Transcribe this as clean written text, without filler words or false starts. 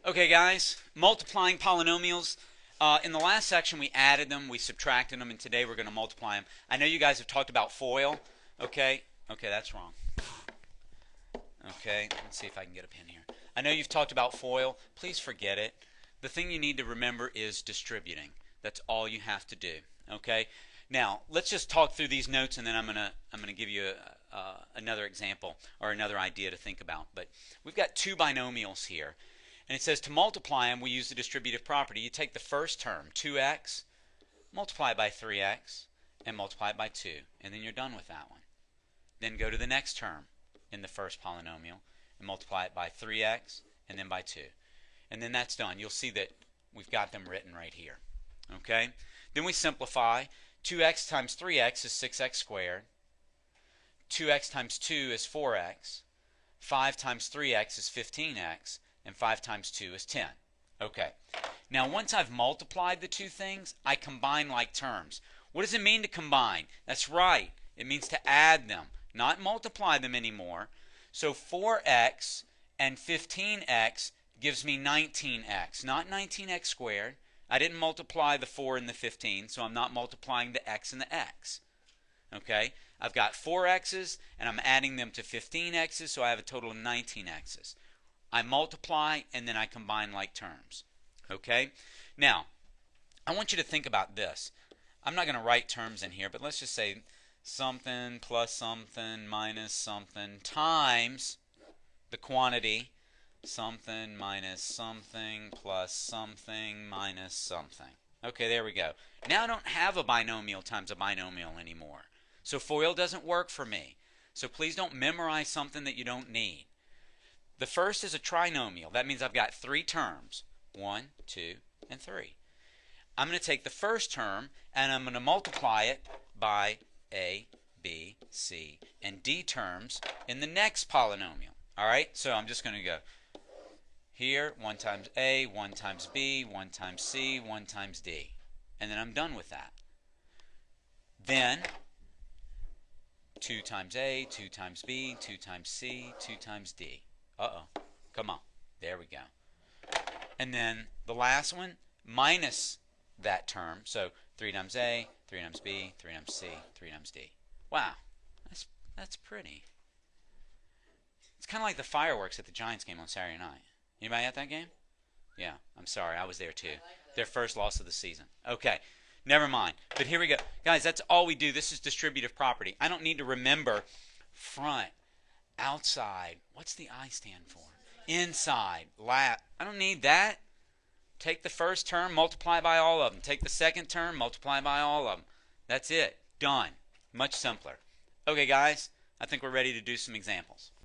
Okay, guys, multiplying polynomials. In the last section, we added them, we subtracted them, and today we're going to multiply them. I know you guys have talked about FOIL. Okay, that's wrong. Okay, let's see if I can get a pen here. I know you've talked about FOIL. Please forget it. The thing you need to remember is distributing. That's all you have to do. Okay. Now let's just talk through these notes, and then I'm gonna give you another example or another idea to think about. But we've got two binomials here. And it says to multiply them, we use the distributive property. You take the first term, 2x, multiply it by 3x, and multiply it by 2. And then you're done with that one. Then go to the next term in the first polynomial and multiply it by 3x and then by 2. And then that's done. You'll see that we've got them written right here. Okay? Then we simplify. 2x times 3x is 6x squared. 2x times 2 is 4x. 5 times 3x is 15x. And 5 times 2 is 10. Okay. Now once I've multiplied the two things, I combine like terms. What does it mean to combine? That's right. It means to add them, not multiply them anymore. So 4x and 15x gives me 19x, not 19x squared. I didn't multiply the 4 and the 15, so I'm not multiplying the x and the x. Okay? I've got 4x's, and I'm adding them to 15x's, so I have a total of 19x's. I multiply and then I combine like terms. Okay? Now, I want you to think about this. I'm not going to write terms in here, but let's just say something plus something minus something times the quantity something minus something plus something minus something. Okay, there we go. Now I don't have a binomial times a binomial anymore. So FOIL doesn't work for me. So please don't memorize something that you don't need. The first is a trinomial. That means I've got three terms, 1, 2, and 3. I'm going to take the first term and I'm going to multiply it by A, B, C, and D terms in the next polynomial. All right, so I'm just going to go here, 1 times A, 1 times B, 1 times C, 1 times D. And then I'm done with that. Then 2 times A, 2 times B, 2 times C, 2 times D. Uh-oh. Come on. There we go. And then the last one, minus that term. So 3 times A, 3 times B, 3 times C, 3 times D. Wow. That's pretty. It's kind of like the fireworks at the Giants game on Saturday night. Anybody at that game? Yeah. I'm sorry. I was there too. Their first loss of the season. Okay. Never mind. But here we go. Guys, that's all we do. This is distributive property. I don't need to remember front, outside. What's the I stand for? Inside, lat. I don't need that. Take the first term, multiply by all of them. Take the second term, multiply by all of them. That's it. Done. Much simpler. Okay, guys, I think we're ready to do some examples.